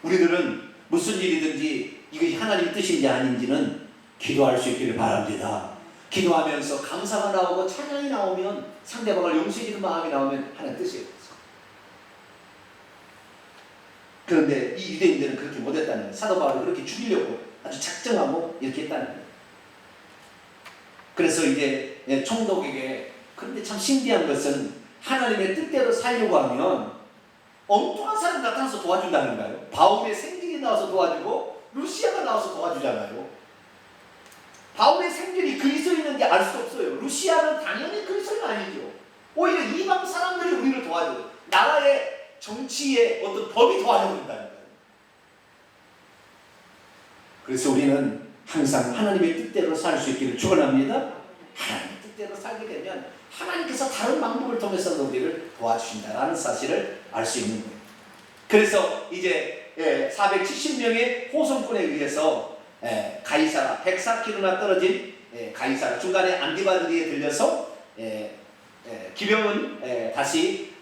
Speaker 1: 우리들은 무슨 일이든지 이것이 하나님의 뜻인지 아닌지는 기도할 수 있기를 바랍니다. 기도하면서 감사가 나오고 찬양이 나오면 상대방을 용서해주는 마음이 나오면 하나님의 뜻이에요. 그런데 이 유대인들은 그렇게 못했다는 거예요. 사도 바울을 그렇게 죽이려고 아주 작정하고 이렇게 했다는 거예요. 그래서 이제 총독에게, 그런데 참 신기한 것은 하나님의 뜻대로 살려고 하면 엉뚱한 사람이 나타나서 도와준다는 거예요. 바울의 생질이 나와서 도와주고 루시아가 나와서 도와주잖아요. 바울의 생질이 그리스도인인지 알 수 없어요. 루시아는 당연히 그리스도인 아니죠. 오히려 이방 사람들이 우리를 도와줘요. 나라의 정치의 어떤 법이 도와준다는 거예요. 그래서 우리는 항상 하나님의 뜻대로 살 수 있기를 축원합니다. 하나님의 뜻대로 살게 되면 하나님께서 다른 방법을 통해서 우리를 도와주신다라는 사실을 알 수 있는 거예요. 그래서 이제 470명의 호송꾼에 의해서 가이사라 104km나 떨어진 가이사라 중간에 안디바드리에 들려서 기병은 다시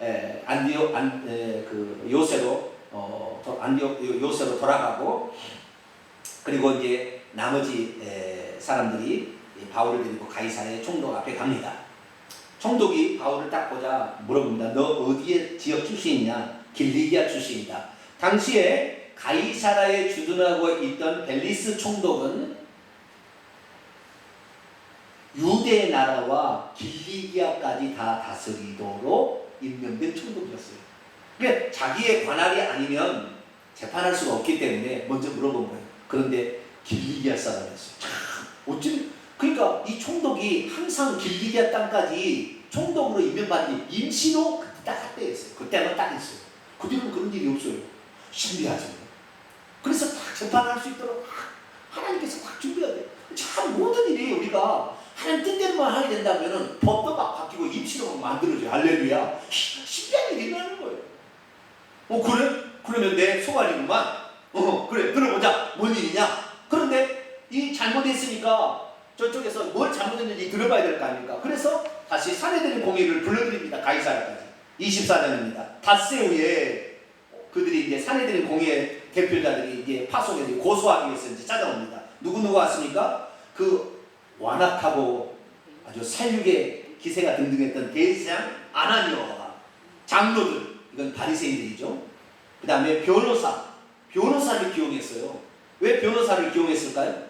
Speaker 1: 요새로 돌아가고, 그리고 이제 나머지 사람들이 바울을 데리고 가이사라의 총독 앞에 갑니다. 총독이 바울을 딱 보자 물어봅니다. 너 어디의 지역 출신이냐? 길리기아 출신이다. 당시에 가이사라에 주둔하고 있던 벨리스 총독은 유대 나라와 길리기아까지 다 다스리도록 임명된 총독이었어요. 그러니까 자기의 관할이 아니면 재판할 수가 없기 때문에 먼저 물어본 거예요. 그런데 길리기아 사람이었어요. 참 어쩜, 그러니까 이 총독이 항상 길리기아 땅까지 총독으로 임명받은 게 임시로 그때 딱 한때였어요. 그때만 딱 있어요. 그 뒤로는 그런 일이 없어요. 신비하죠. 그래서 딱 재판할 수 있도록 하나님께서 딱 준비해야 돼요. 참 모든 일이 우리가 하나님 뜻대로만 하게 된다면 법도 막 바뀌고 임시로 막 만들어져요. 할렐루야. 신기한 일이 일어나는 거예요. 그래? 그러면 내 소관이구만. 그래, 들어보자. 뭔 일이냐? 그런데 이 잘못했으니까 저쪽에서 뭘 잘못했는지 들어봐야 될 거 아닙니까? 그래서 다시 사내들의 공의를 불러드립니다. 가이사야까지. 24장입니다. 닷새우에 그들이 이제 사내들의 공의의 대표자들이 이제 파송해서 고소하기 위해서 이제 찾아옵니다. 누구 왔습니까? 그 완악하고 아주 살육의 기세가 등등했던 대제사장 아나니아와 장로들, 이건 바리새인들이죠. 그 다음에 변호사를 기용했어요. 왜 변호사를 기용했을까요?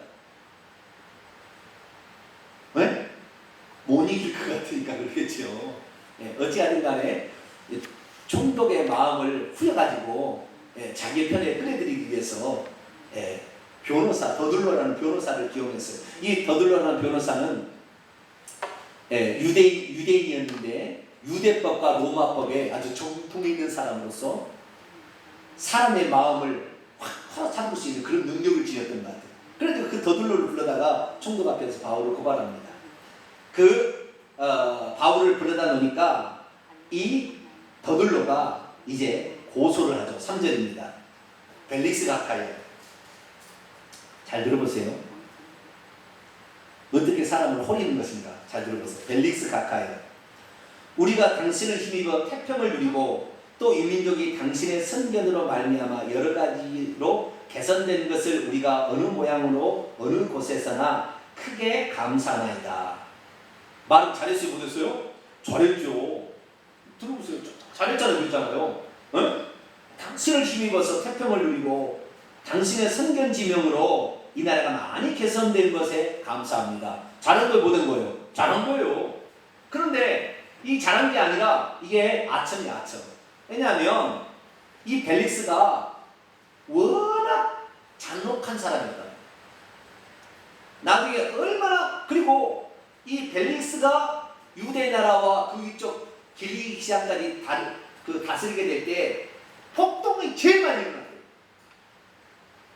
Speaker 1: 왜? 못 이길 것 같으니까 그러겠죠. 어찌하든 간에 총독의 마음을 후려가지고 자기 편에 끌어들이기 위해서 더둘러라는 변호사를 기용했어요. 이 더둘러라는 변호사는 유대인이었는데 유대법과 로마법에 아주 정통이 있는 사람으로서 사람의 마음을 확 잡을 수 있는 그런 능력을 지녔던 것 같아요. 그래도 그 더둘러를 불러다가 총독 앞에서 바울을 고발합니다. 바울을 불러다 놓으니까 이 더둘러가 이제 고소를 하죠. 3절입니다. 벨릭스 가카이어. 잘 들어보세요. 어떻게 사람을 호리는 것인가? 잘 들어보세요. 벨릭스 가카이어. 우리가 당신을 힘입어 태평을 누리고 또 이 민족이 당신의 선견으로 말미암아 여러 가지로 개선된 것을 우리가 어느 모양으로 어느 곳에서나 크게 감사하나이다. 말 잘했어요? 못했어요? 잘했죠. 들어보세요. 잘했잖아요. 그랬잖아요. 당신을 힘입어서 태평을 누리고 당신의 선견지명으로 이 나라가 많이 개선된 것에 감사합니다. 잘한 거예요? 못한 거예요? 잘한 거예요. 그런데 이 잘한 게 아니라 이게 아첨이야, 아첨. 왜냐하면 이 벨릭스가 워낙 잔혹한 사람이었다. 나중에 얼마나, 그리고 이 벨릭스가 유대 나라와 그 위쪽 길리기 시장까지 다스리게 될 때 폭동이 제일 많이 일어났어요.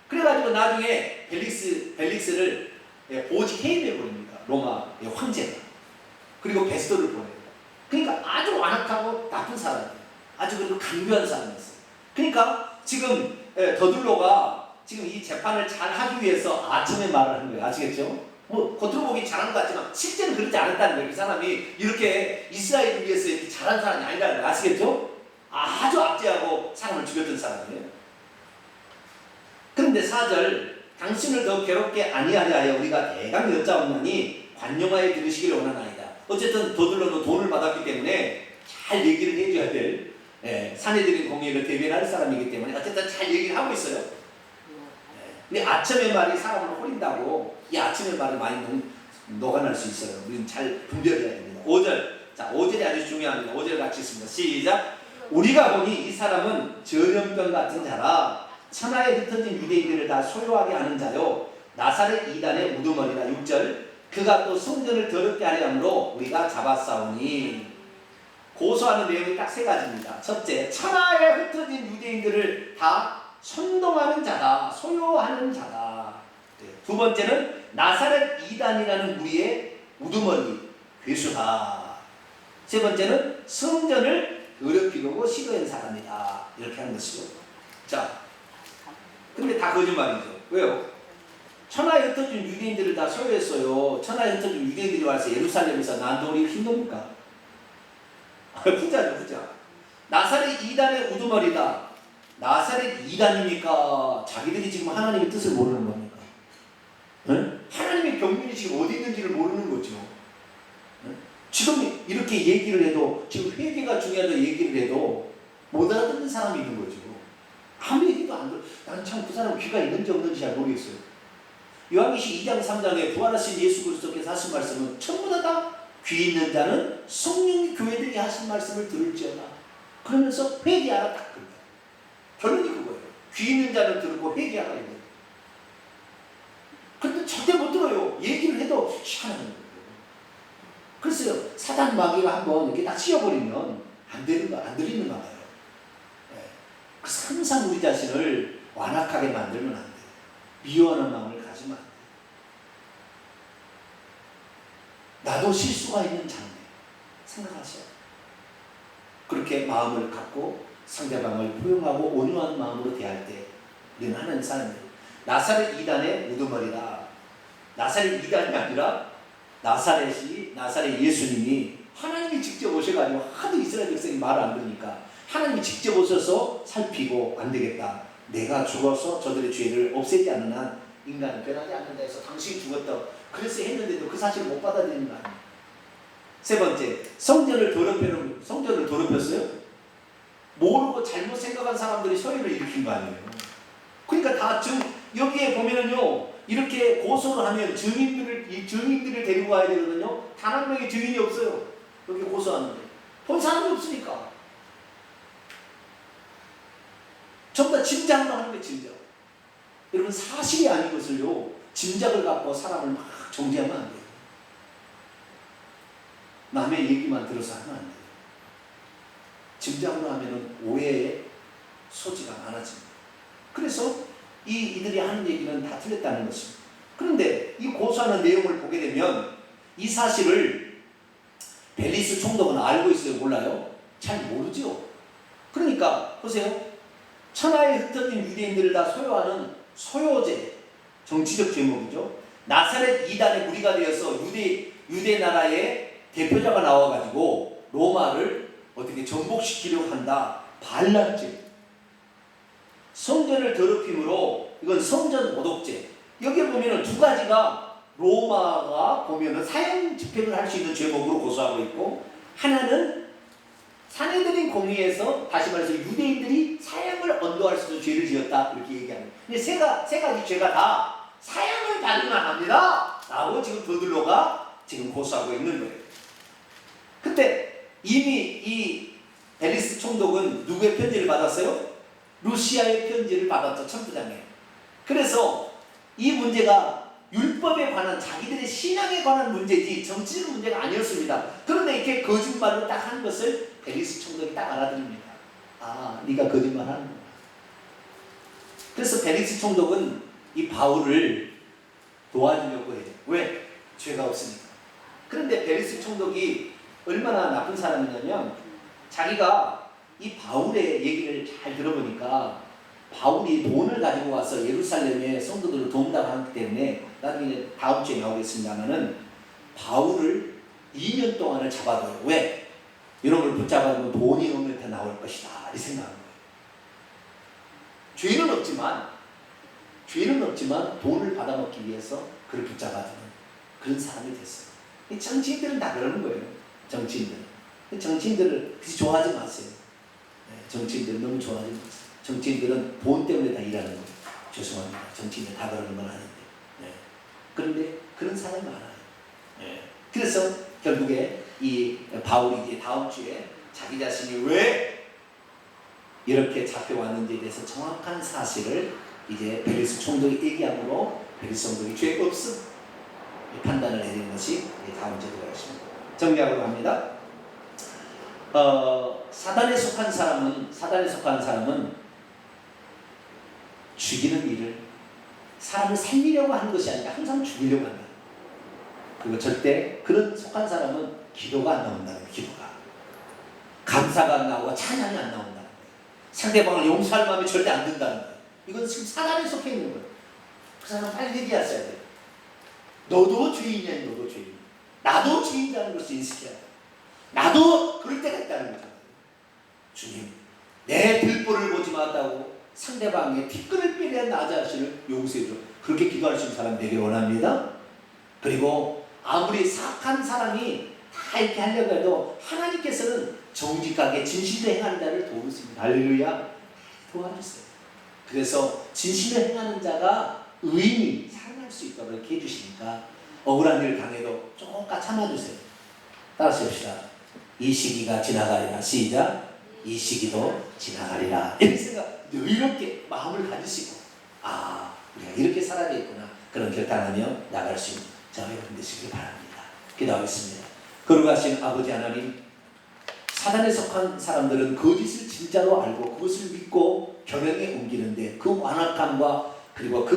Speaker 1: 그래가지고 나중에 벨릭스를 보직 해임해버립니다. 로마의 황제가. 그리고 베스도를 보내요. 그러니까 아주 완악하고 나쁜 사람이에요. 아주 그리고 강교한 사람이었어요. 그러니까 지금 더둘로가 지금 이 재판을 잘 하기 위해서 아첨의 말을 한 거예요. 아시겠죠? 겉으로 보기 잘한 것 같지만 실제는 그렇지 않았다는 거예요. 그 사람이 이렇게 이스라엘을 위해서 이렇게 잘한 사람이 아니라는 거예요. 아시겠죠? 아주 압제하고 사람을 죽였던 사람이에요. 그런데 4절, 당신을 더 괴롭게 아니하려 하여 우리가 대강 여짜옵나니 관용하여 들으시기를 원하나이다. 어쨌든 더둘러도 돈을 받았기 때문에 잘 얘기를 해줘야 될 사내들인 공의를 대변할 사람이기 때문에 어쨌든 잘 얘기를 하고 있어요. 근데 아첨의 말이 사람을 호린다고 이 아첨의 말을 많이 녹아날 수 있어요. 우리는 잘 분별해야 됩니다. 5절. 자, 5절이 아주 중요합니다. 5절 같이 있습니다. 시작. 우리가 보니 이 사람은 전염병 같은 자라 천하에 흩어진 유대인들을 다 소유하게 하는 자요 나사렛 이단의 우두머리라. 6절. 그가 또 성전을 더럽게 하려 함으로 우리가 잡았사오니. 고소하는 내용이 딱 세 가지입니다. 첫째, 천하에 흩어진 유대인들을 다 선동하는 자다, 소유하는 자다. 두 번째는 나사렛 이단이라는 무리의 우두머리, 괴수다. 세 번째는 성전을 더럽히고 시도한 사람이다. 이렇게 하는 것이죠. 자, 근데 다 거짓말이죠. 왜요? 천하에 흩어진 유대인들을 다 소유했어요. 천하에 흩어진 유대인들이 와서 예루살렘에서 난도리 힘듭니까? 후자죠, 후자. 나사렛 이단의 우두머리다. 나사렛 이단입니까? 자기들이 지금 하나님의 뜻을 모르는 겁니까? 네? 하나님의 경륜이 지금 어디 있는지를 모르는 거죠. 네? 지금 이렇게 얘기를 해도, 지금 회개가 중요하다고 얘기를 해도 못 알아듣는 사람이 있는 거죠. 아무 얘기도 안 들어. 난 참 그 사람 귀가 있는지 없는지 잘 모르겠어요. 요한계시 2장 3장에 부활하신 예수 그리스도께서 하신 말씀은 전부 다 귀 있는 자는 성령이 교회들이 하신 말씀을 들을지어다. 그러면서 회개하라 딱 그래요. 결론이 그거예요. 귀 있는 자는 들고 회개하라 이거예요. 그런데 절대 못 들어요. 얘기를 해도 희한한 거예요. 글쎄요, 사단 마귀가 한번 이렇게 딱 씌워버리면 안 들리는가 봐요. 그래서 항상 우리 자신을 완악하게 만들면 안 돼요. 미워하는 마음을 가지면 안 돼요. 나도 실수가 있는 자인데 생각하세요. 그렇게 마음을 갖고 상대방을 포용하고 온유한 마음으로 대할 때 우리는 하나님 사람들. 나사렛 이단의 우두머리다. 나사렛 이단이 아니라 나사렛 예수님이 하나님이 직접 오셔가지고 하도 이스라엘 백성이 말을 안 들으니까 하나님이 직접 오셔서 살피고 안 되겠다. 내가 죽어서 저들의 죄를 없애지 않는 한 인간은 변하지 않는다 해서 당신이 죽었다. 그래서 했는데도 그 사실을 못 받아들이는 거 아니에요. 세 번째, 성전을 더럽혔어요? 모르고 잘못 생각한 사람들이 소리를 일으킨 거 아니에요. 그러니까 다 여기에 보면은요, 이렇게 고소를 하면 증인들을 데리고 와야 되거든요. 단 한 명의 증인이 없어요. 여기 고소하는데. 본 사람이 없으니까. 전부 다 짐작만 하는 거예요, 짐작. 여러분, 사실이 아닌 것을요, 짐작을 갖고 사람을 막 정죄하면 안 돼요. 남의 얘기만 들어서 하면 안 돼요. 짐작으로 하면 오해의 소지가 많아집니다. 그래서 이들이 하는 얘기는 다 틀렸다는 것입니다. 그런데 이 고소하는 내용을 보게 되면 이 사실을 벨리스 총독은 알고 있어요? 몰라요? 잘 모르죠. 그러니까 보세요. 천하에 흩어진 유대인들을 다 소유하는 소유제, 정치적 제목이죠. 나사렛 이단의 무리가 되어서 유대 나라의 대표자가 나와가지고 로마를 어떻게 정복시키려고 한다. 반란죄. 성전을 더럽힘으로 이건 성전 모독죄. 여기에 보면은 두 가지가 로마가 보면은 사형 집행을 할 수 있는 죄목으로 고소하고 있고, 하나는 사내들인 공의에서 다시 말해서 유대인들이 사형을 언도할 수 있는 죄를 지었다 이렇게 얘기합니다. 근데 세 가지 죄가 다 사형을 받을만 합니다 라고 지금 더들로가 지금 고소하고 있는 거예요. 그때 이미 이 벨리스 총독은 누구의 편지를 받았어요? 루시아의 편지를 받았죠. 천부장에. 그래서 이 문제가 율법에 관한 자기들의 신앙에 관한 문제지 정치적 문제가 아니었습니다. 그런데 이렇게 거짓말을 딱 한 것을 벨리스 총독이 딱 알아들입니다. 아, 네가 거짓말하는 거야. 그래서 벨리스 총독은 이 바울을 도와주려고 해요. 왜? 죄가 없으니까. 그런데 벨리스 총독이 얼마나 나쁜 사람이냐면 자기가 이 바울의 얘기를 잘 들어보니까 바울이 돈을 가지고 와서 예루살렘의 성도들을 도움다고 하기 때문에 나중에 다음 주에 나오겠습니다만은 바울을 2년 동안을 잡아둬요. 왜? 이놈을 붙잡아두면 돈이 없는 데 나올 것이다 이 생각한 거예요. 죄는 없지만 돈을 받아먹기 위해서 그를 붙잡아두는 그런 사람이 됐어요. 이 정치인들은 다 그러는 거예요. 정치인들을 그렇게 좋아하지 마세요. 정치인들은 너무 좋아하지 마세요. 정치인들은 돈 때문에 다 일하는 거예요. 죄송합니다. 정치인들 다 그러는 건 아닌데. 그런데 그런 사람이 많아요. 그래서 결국에 이 바울이 이제 다음 주에 자기 자신이 왜 이렇게 잡혀왔는지에 대해서 정확한 사실을 이제 벨리스 총독이 얘기함으로 벨리스 총독이 죄 없음 판단을 내리는 것이 다음 주에 들어가겠습니다. 정리하도록 합니다. 사단에 속한 사람은 죽이는 일을 사람을 살리려고 하는 것이 아니라 항상 죽이려고 한다. 그리고 절대 그런 속한 사람은 기도가 안 나온다는 거예요. 기도가 감사가 안 나오고 찬양이 안 나온다는 거예요. 상대방을 용서할 마음이 절대 안 든다는 거예요. 이건 지금 사단에 속해 있는 거예요. 그 사람 빨리 회개하셔야 돼요. 너도 죄인이야. 너도 죄인. 나도 죄인이라는 것을 인식해야 돼요. 나도 그럴 때가 있다는 거잖아요. 주님, 내 들보를 보지 마다고 상대방의 티끌을 빼낸 나 자신을 용서해줘. 그렇게 기도할 수 있는 사람 되길 원합니다. 그리고 아무리 사악한 사람이 다 이렇게 하려고 해도 하나님께서는 정직하게 진실로 행하는 자를 도우십니다. 할렐루야. 도와주세요. 그래서 진실로 행하는 자가 의인이 살아날 수 있도록 이렇게 해주시니까 억울한 일을 당해도 조금 참아주세요. 따라서 합시다. 이 시기가 지나가리라. 시작. 이 시기도 지나가리라. 이렇게 생각, 여유롭게 마음을 가지시고, 아, 우리가 이렇게 살아야겠구나. 그런 결단하며 나갈 수 있는 저와 여러분 되시길 바랍니다. 기도하겠습니다. 거룩하신 아버지 하나님, 사단에 속한 사람들은 거짓을 진짜로 알고 그것을 믿고 경영에 옮기는데 그 완악함과 그리고 그